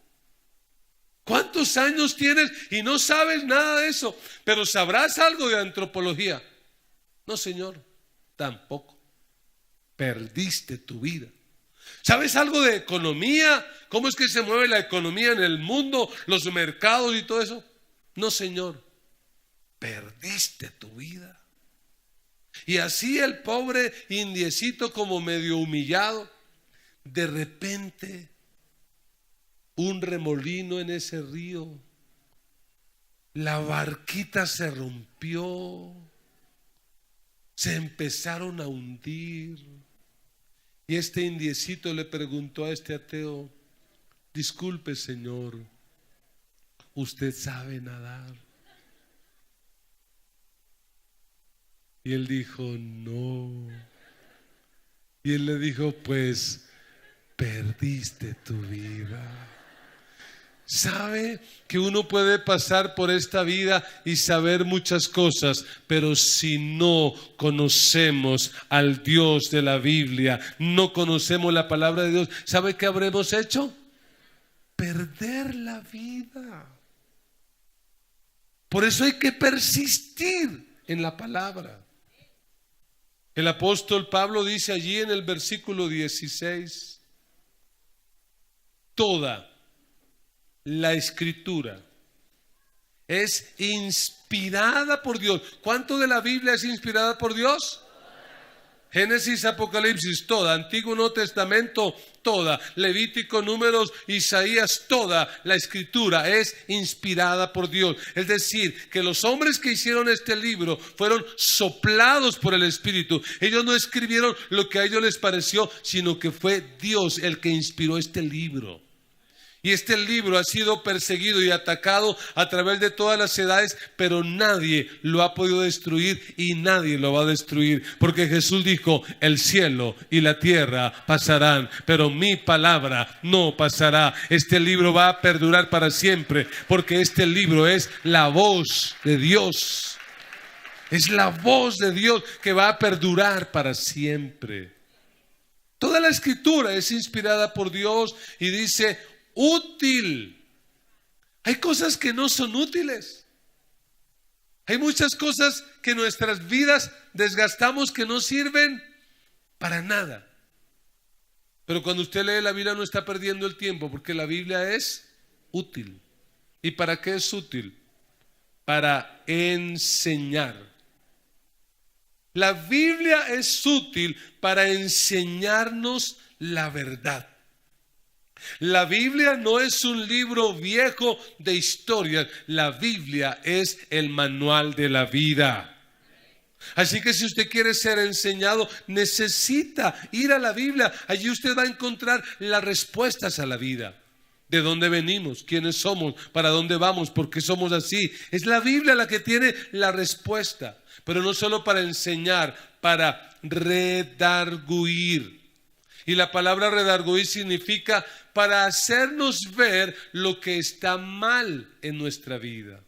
¿Cuántos años tienes y no sabes nada de eso? Pero ¿sabrás algo de antropología? No, señor, tampoco. Perdiste tu vida. ¿Sabes algo de economía? ¿Cómo es que se mueve la economía en el mundo? Los mercados y todo eso. No, señor, perdiste tu vida. Y así el pobre indiecito, como medio humillado, de repente un remolino en ese río, la barquita se rompió, se empezaron a hundir. Y este indiecito le preguntó a este ateo: disculpe, señor, ¿usted sabe nadar? Y él dijo: no. Y él le dijo: pues perdiste tu vida. ¿Sabe que uno puede pasar por esta vida y saber muchas cosas, pero si no conocemos al Dios de la Biblia, no conocemos la palabra de Dios, ¿sabe qué habremos hecho? Perder la vida. Por eso hay que persistir en la palabra. El apóstol Pablo dice allí en el versículo 16, toda la escritura es inspirada por Dios. ¿Cuánto de la Biblia es inspirada por Dios? Génesis, Apocalipsis, toda. Antiguo, Nuevo Testamento, toda. Levítico, Números, Isaías, toda la escritura es inspirada por Dios. Es decir, que los hombres que hicieron este libro fueron soplados por el Espíritu. Ellos no escribieron lo que a ellos les pareció, sino que fue Dios el que inspiró este libro. Y este libro ha sido perseguido y atacado a través de todas las edades, pero nadie lo ha podido destruir y nadie lo va a destruir. Porque Jesús dijo, el cielo y la tierra pasarán, pero mi palabra no pasará. Este libro va a perdurar para siempre, porque este libro es la voz de Dios. Es la voz de Dios que va a perdurar para siempre. Toda la escritura es inspirada por Dios y dice útil. Hay cosas que no son útiles. Hay muchas cosas que en nuestras vidas desgastamos que no sirven para nada. Pero cuando usted lee la Biblia no está perdiendo el tiempo, porque la Biblia es útil. ¿Y para qué es útil? Para enseñar. La Biblia es útil para enseñarnos la verdad. La Biblia no es un libro viejo de historias. La Biblia es el manual de la vida. Así que si usted quiere ser enseñado, necesita ir a la Biblia. Allí usted va a encontrar las respuestas a la vida. ¿De dónde venimos? ¿Quiénes somos? ¿Para dónde vamos? ¿Por qué somos así? Es la Biblia la que tiene la respuesta. Pero no solo para enseñar, para redarguir. Y la palabra redarguir significa para hacernos ver lo que está mal en nuestra vida.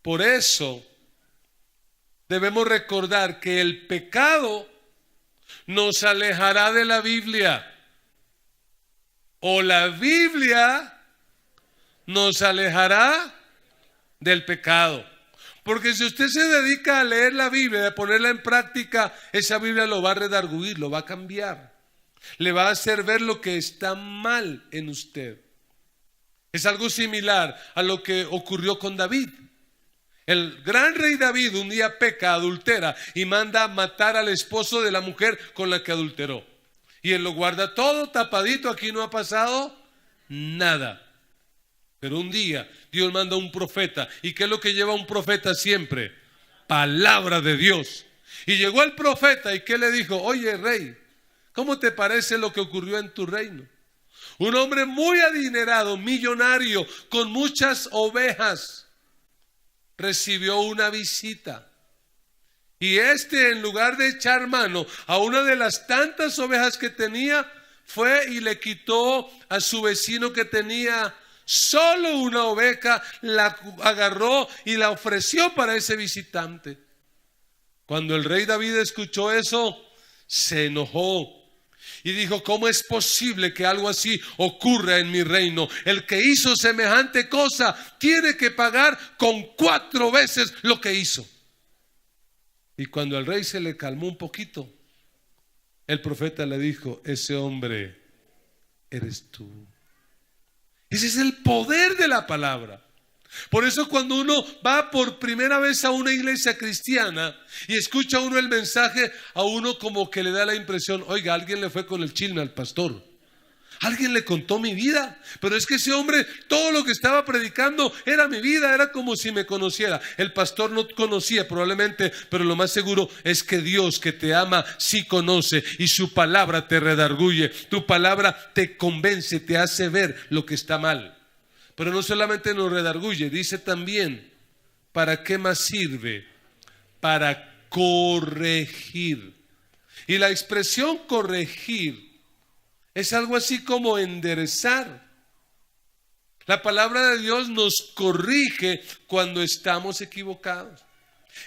Por eso debemos recordar que el pecado nos alejará de la Biblia, o la Biblia nos alejará del pecado. Porque si usted se dedica a leer la Biblia y a ponerla en práctica, esa Biblia lo va a redarguir, lo va a cambiar. Le va a hacer ver lo que está mal en usted. Es algo similar a lo que ocurrió con David. El gran rey David un día peca, adultera y manda a matar al esposo de la mujer con la que adulteró. Y él lo guarda todo tapadito, aquí no ha pasado nada. Pero un día Dios manda un profeta. ¿Y qué es lo que lleva un profeta siempre? Palabra de Dios. Y llegó el profeta y ¿qué le dijo? Oye, rey, ¿cómo te parece lo que ocurrió en tu reino? Un hombre muy adinerado, millonario, con muchas ovejas, recibió una visita. Y en lugar de echar mano a una de las tantas ovejas que tenía, fue y le quitó a su vecino que tenía solo una oveja, la agarró y la ofreció para ese visitante. Cuando el rey David escuchó eso, se enojó y dijo, ¿cómo es posible que algo así ocurra en mi reino? El que hizo semejante cosa tiene que pagar con 4 veces lo que hizo. Y cuando al rey se le calmó un poquito, el profeta le dijo, ese hombre eres tú. Ese es el poder de la palabra. Por eso cuando uno va por primera vez a una iglesia cristiana y escucha uno el mensaje, a uno como que le da la impresión, oiga, alguien le fue con el chisme al pastor. Alguien le contó mi vida, pero es que ese hombre, todo lo que estaba predicando era mi vida, era como si me conociera. El pastor no conocía probablemente, pero lo más seguro es que Dios que te ama sí conoce y su palabra te redarguye, tu palabra te convence, te hace ver lo que está mal. Pero no solamente nos redarguye, dice también, ¿para qué más sirve? Para corregir. Y la expresión corregir es algo así como enderezar. La palabra de Dios nos corrige cuando estamos equivocados.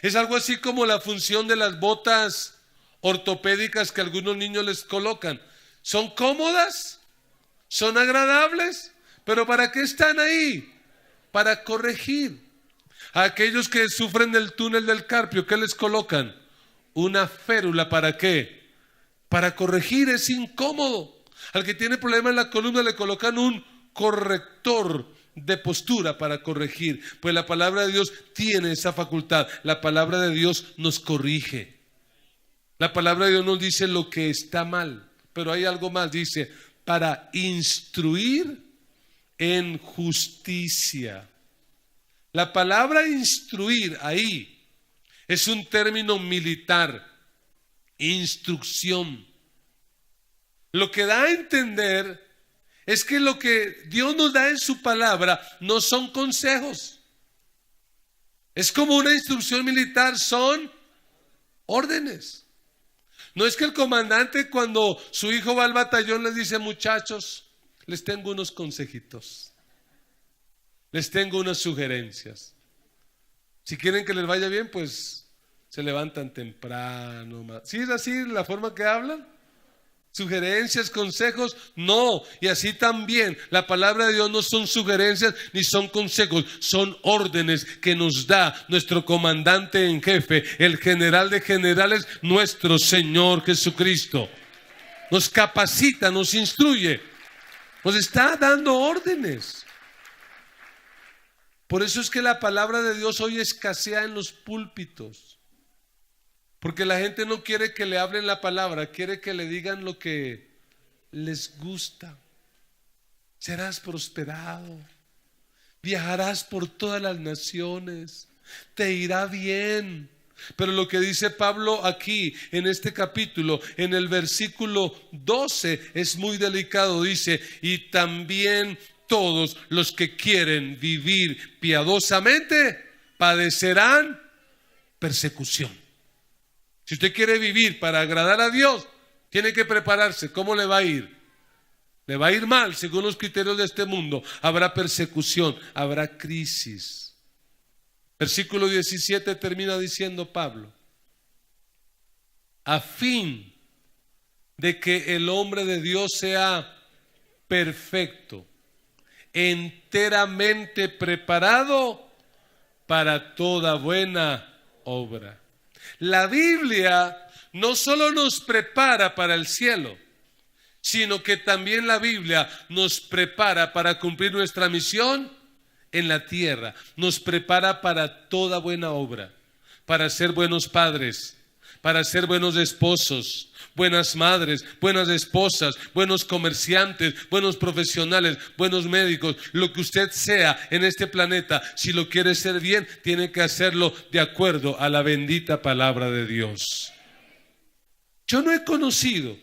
Es algo así como la función de las botas ortopédicas que algunos niños les colocan. Son cómodas, son agradables, pero ¿para qué están ahí? Para corregir. A aquellos que sufren del túnel del carpio, ¿qué les colocan? una férula. ¿Para qué? Para corregir, es incómodo. Al que tiene problema en la columna le colocan un corrector de postura para corregir. Pues la palabra de Dios tiene esa facultad. La palabra de Dios nos corrige. La palabra de Dios nos dice lo que está mal. Pero hay algo más, dice, para instruir en justicia. La palabra instruir ahí es un término militar, instrucción. Lo que da a entender es que lo que Dios nos da en su palabra no son consejos. Es como una instrucción militar, son órdenes. No es que el comandante cuando su hijo va al batallón les dice: muchachos, les tengo unos consejitos, les tengo unas sugerencias. Si quieren que les vaya bien, pues se levantan temprano. ¿Sí es así la forma que hablan? Sugerencias, consejos, no. Y así también la palabra de Dios no son sugerencias ni son consejos, son órdenes que nos da nuestro comandante en jefe, el general de generales, nuestro Señor Jesucristo. Nos capacita, nos instruye, nos está dando órdenes. Por eso es que la palabra de Dios hoy escasea en los púlpitos. Porque la gente no quiere que le hablen la palabra, quiere que le digan lo que les gusta. Serás prosperado, viajarás por todas las naciones, te irá bien. Pero lo que dice Pablo aquí en este capítulo, en el versículo 12, es muy delicado. Dice: y también todos los que quieren vivir piadosamente padecerán persecución. Si usted quiere vivir para agradar a Dios, tiene que prepararse. ¿Cómo le va a ir? Le va a ir mal según los criterios de este mundo. Habrá persecución, habrá crisis. Versículo 17 termina diciendo Pablo: a fin de que el hombre de Dios sea perfecto, enteramente preparado para toda buena obra. La Biblia no solo nos prepara para el cielo, sino que también la Biblia nos prepara para cumplir nuestra misión en la tierra. Nos prepara para toda buena obra, para ser buenos padres, para ser buenos esposos, buenas madres, buenas esposas, buenos comerciantes, buenos profesionales, buenos médicos. Lo que usted sea en este planeta, si lo quiere ser bien, tiene que hacerlo de acuerdo a la bendita palabra de Dios. Yo no he conocido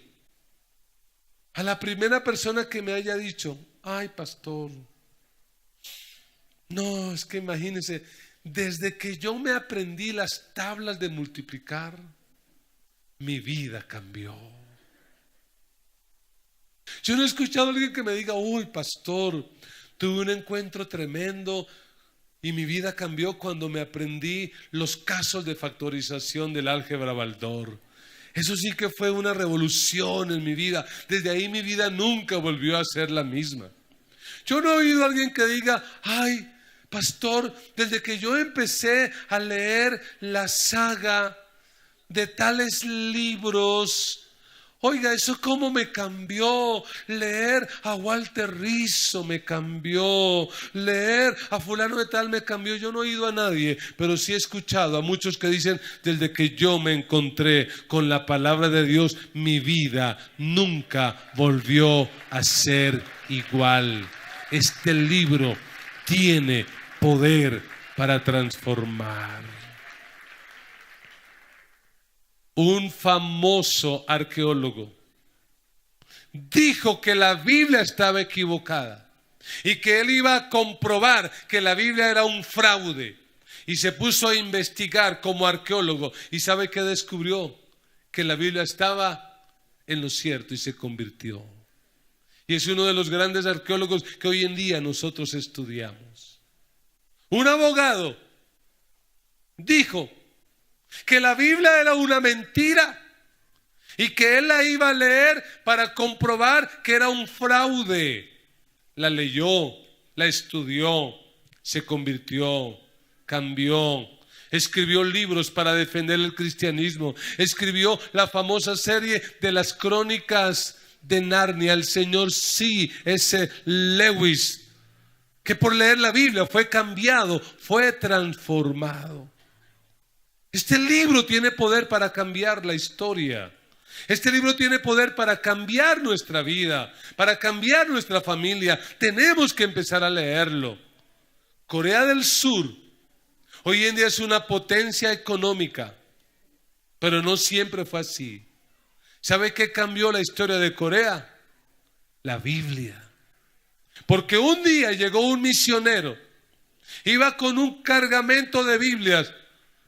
a la primera persona que me haya dicho: ay, pastor, no, es que imagínese, desde que yo me aprendí las tablas de multiplicar, mi vida cambió. Yo no he escuchado a alguien que me diga: uy, pastor, tuve un encuentro tremendo y mi vida cambió cuando me aprendí los casos de factorización del álgebra Baldor. Eso sí que fue una revolución en mi vida. Desde ahí mi vida nunca volvió a ser la misma. Yo no he oído a alguien que diga: ay, pastor, desde que yo empecé a leer la saga de tales libros, oiga, eso cómo me cambió. Leer a Walter Rizzo me cambió, leer a fulano de tal me cambió. Yo no he oído a nadie, pero sí he escuchado a muchos que dicen: desde que yo me encontré con la palabra de Dios, mi vida nunca volvió a ser igual. Este libro tiene poder para transformar. Un famoso arqueólogo dijo que la Biblia estaba equivocada y que él iba a comprobar que la Biblia era un fraude, y se puso a investigar como arqueólogo. ¿Y sabe qué descubrió? Que la Biblia estaba en lo cierto y se convirtió. Y es uno de los grandes arqueólogos que hoy en día nosotros estudiamos. Un abogado dijo que la Biblia era una mentira y que él la iba a leer para comprobar que era un fraude. La leyó, la estudió, se convirtió, cambió. Escribió libros para defender el cristianismo. Escribió la famosa serie de las crónicas de Narnia, el señor C.S. Lewis, que por leer la Biblia fue cambiado, fue transformado. Este libro tiene poder para cambiar la historia. Este libro tiene poder para cambiar nuestra vida, para cambiar nuestra familia. Tenemos que empezar a leerlo. Corea del Sur hoy en día es una potencia económica, pero no siempre fue así. ¿Sabe qué cambió la historia de Corea? La Biblia. Porque un día llegó un misionero, iba con un cargamento de Biblias,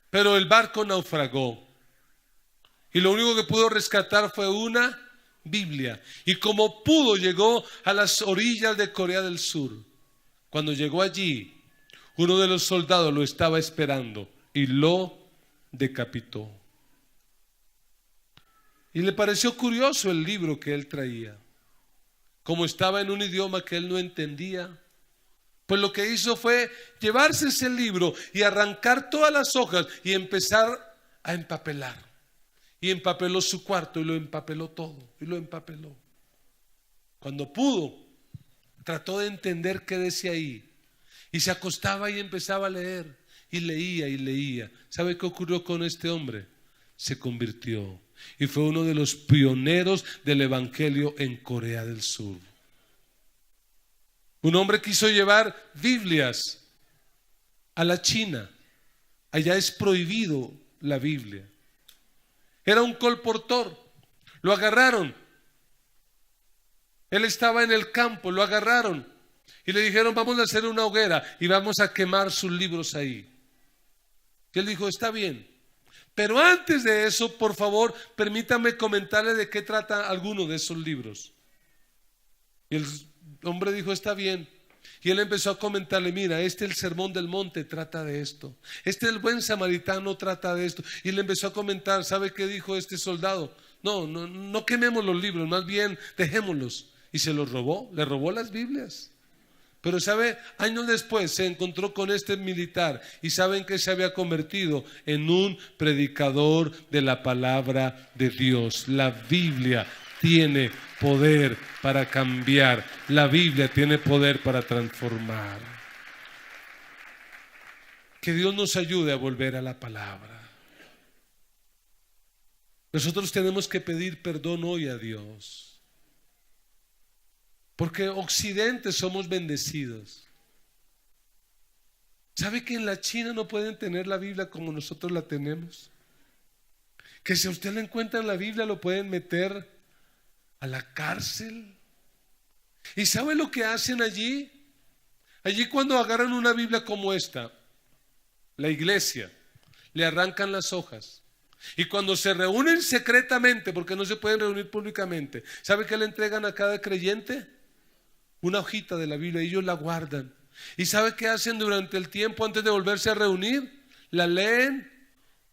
pero el barco naufragó. Y lo único que pudo rescatar fue una Biblia. Y como pudo, llegó a las orillas de Corea del Sur. Cuando llegó allí, uno de los soldados lo estaba esperando y lo decapitó. Y le pareció curioso el libro que él traía. Como estaba en un idioma que él no entendía, pues lo que hizo fue llevarse ese libro y arrancar todas las hojas y empezar a empapelar. Y empapeló su cuarto y lo empapeló todo, y lo empapeló. Cuando pudo, trató de entender qué decía ahí. Y se acostaba y empezaba a leer, y leía y leía. ¿Sabe qué ocurrió con este hombre? Se convirtió y fue uno de los pioneros del evangelio en Corea del Sur. Un hombre quiso llevar Biblias a la China. Allá es prohibido la Biblia. Era un colportor, lo agarraron. Él estaba en el campo, lo agarraron y le dijeron: vamos a hacer una hoguera y vamos a quemar sus libros ahí. Y él dijo: está bien, pero antes de eso, por favor, permítame comentarle de qué trata alguno de esos libros. Y el hombre dijo: está bien. Y él empezó a comentarle: mira, el Sermón del Monte trata de esto, el Buen Samaritano trata de esto. Y le empezó a comentar. ¿Sabe qué dijo este soldado? No quememos los libros, más bien dejémoslos. Y se los robó, le robó las Biblias. Pero sabe, años después se encontró con este militar y saben que se había convertido en un predicador de la palabra de Dios. La Biblia tiene poder para cambiar. La Biblia tiene poder para transformar. Que Dios nos ayude a volver a la palabra. Nosotros tenemos que pedir perdón hoy a Dios. Porque Occidente somos bendecidos. ¿Sabe que en la China no pueden tener la Biblia como nosotros la tenemos? Que si a usted le encuentran la Biblia lo pueden meter a la cárcel. ¿Y sabe lo que hacen allí? Allí cuando agarran una Biblia como esta, la iglesia, le arrancan las hojas. Y cuando se reúnen secretamente, porque no se pueden reunir públicamente, ¿sabe qué le entregan a cada creyente? Una hojita de la Biblia, y ellos la guardan. ¿Y sabe qué hacen durante el tiempo antes de volverse a reunir? La leen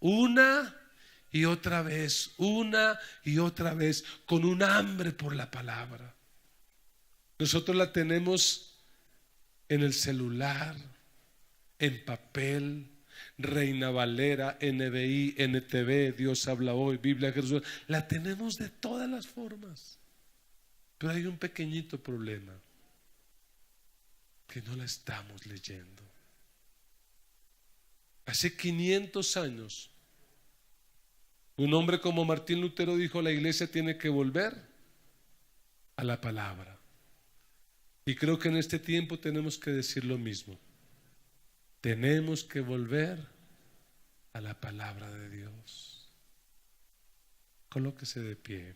una y otra vez, con un hambre por la palabra. Nosotros la tenemos en el celular, en papel, Reina Valera, NBI, NTV, Dios habla hoy, Biblia Jesús. La tenemos de todas las formas. Pero hay un pequeñito problema: que no la estamos leyendo. Hace 500 años, un hombre como Martín Lutero dijo: la iglesia tiene que volver a la palabra. Y creo que en este tiempo tenemos que decir lo mismo. Tenemos que volver a la palabra de Dios. Colóquese de pie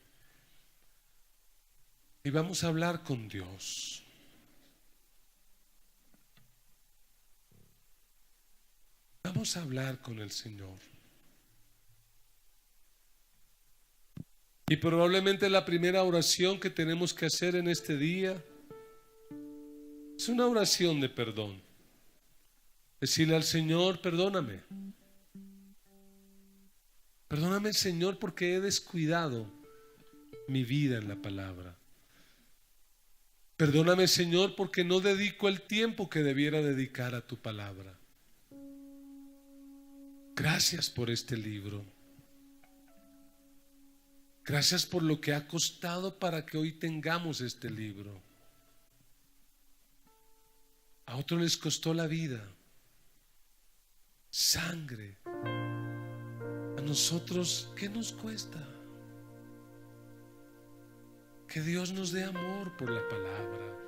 y vamos a hablar con Dios. Vamos a hablar con el Señor. Y probablemente la primera oración que tenemos que hacer en este día es una oración de perdón. Decirle al Señor: perdóname. Perdóname, Señor, porque he descuidado mi vida en la palabra. Perdóname, Señor, porque no dedico el tiempo que debiera dedicar a tu palabra. Gracias por este libro. Gracias por lo que ha costado para que hoy tengamos este libro. A otros les costó la vida, sangre. A nosotros, ¿qué nos cuesta? Que Dios nos dé amor por la palabra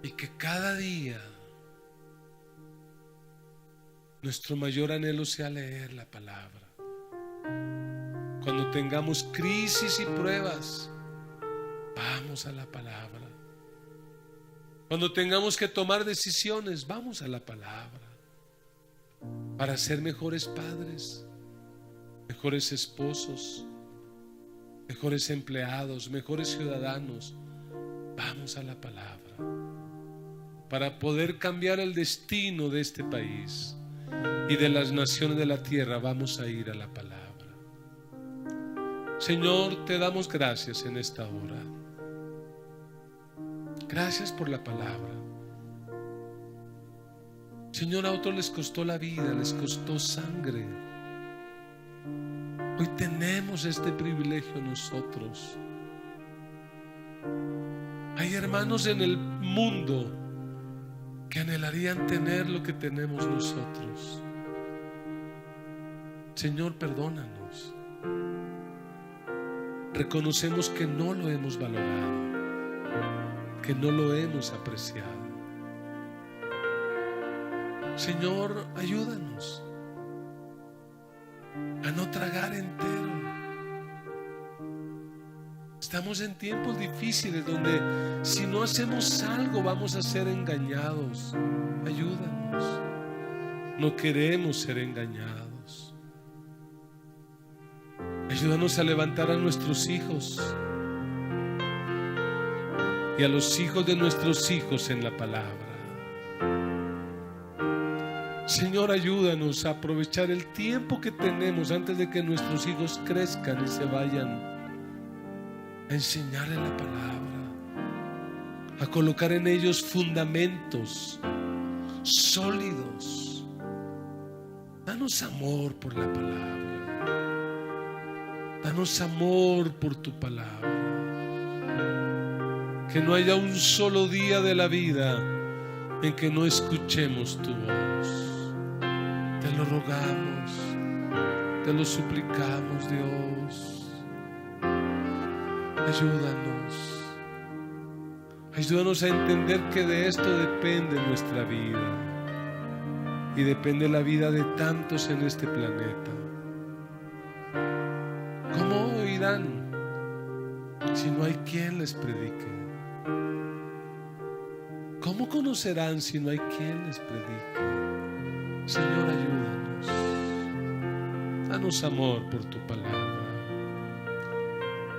y que cada día nuestro mayor anhelo sea leer la palabra. Cuando tengamos crisis y pruebas, vamos a la palabra. Cuando tengamos que tomar decisiones, vamos a la palabra. Para ser mejores padres, mejores esposos, mejores empleados, mejores ciudadanos, vamos a la palabra. Para poder cambiar el destino de este país y de las naciones de la tierra, vamos a ir a la palabra. Señor, te damos gracias en esta hora. Gracias por la palabra. Señor, a otros les costó la vida, les costó sangre. Hoy tenemos este privilegio nosotros. Hay hermanos en el mundo que anhelarían tener lo que tenemos nosotros. Señor, perdónanos. Reconocemos que no lo hemos valorado, que no lo hemos apreciado. Señor, ayúdanos a no tragar entero. Estamos en tiempos difíciles donde si no hacemos algo vamos a ser engañados. Ayúdanos. No queremos ser engañados. Ayúdanos a levantar a nuestros hijos y a los hijos de nuestros hijos en la palabra. Señor, ayúdanos a aprovechar el tiempo que tenemos antes de que nuestros hijos crezcan y se vayan, a enseñarles la palabra, a colocar en ellos fundamentos sólidos. Danos amor por la palabra. Danos amor por tu palabra. Que no haya un solo día de la vida en que no escuchemos tu voz. Te lo rogamos, te lo suplicamos, Dios. Ayúdanos a entender que de esto depende nuestra vida y depende la vida de tantos en este planeta. ¿Cómo oirán si no hay quien les predique? ¿Cómo conocerán si no hay quien les predique? Señor, ayúdanos. Danos amor por tu palabra.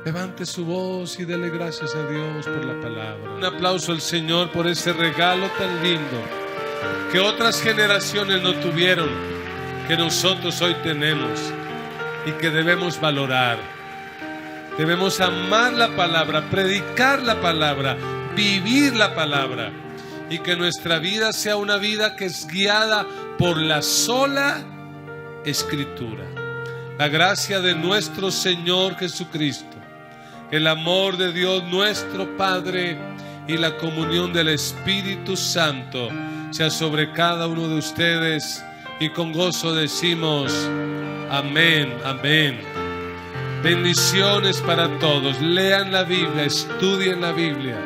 Levante su voz y dele gracias a Dios por la palabra. Un aplauso al Señor por ese regalo tan lindo que otras generaciones no tuvieron, que nosotros hoy tenemos y que debemos valorar. Debemos amar la palabra, predicar la palabra, vivir la palabra, y que nuestra vida sea una vida que es guiada por la sola Escritura. La gracia de nuestro Señor Jesucristo, el amor de Dios nuestro Padre y la comunión del Espíritu Santo sea sobre cada uno de ustedes, y con gozo decimos amén, amén. Bendiciones para todos. Lean la Biblia, estudien la Biblia.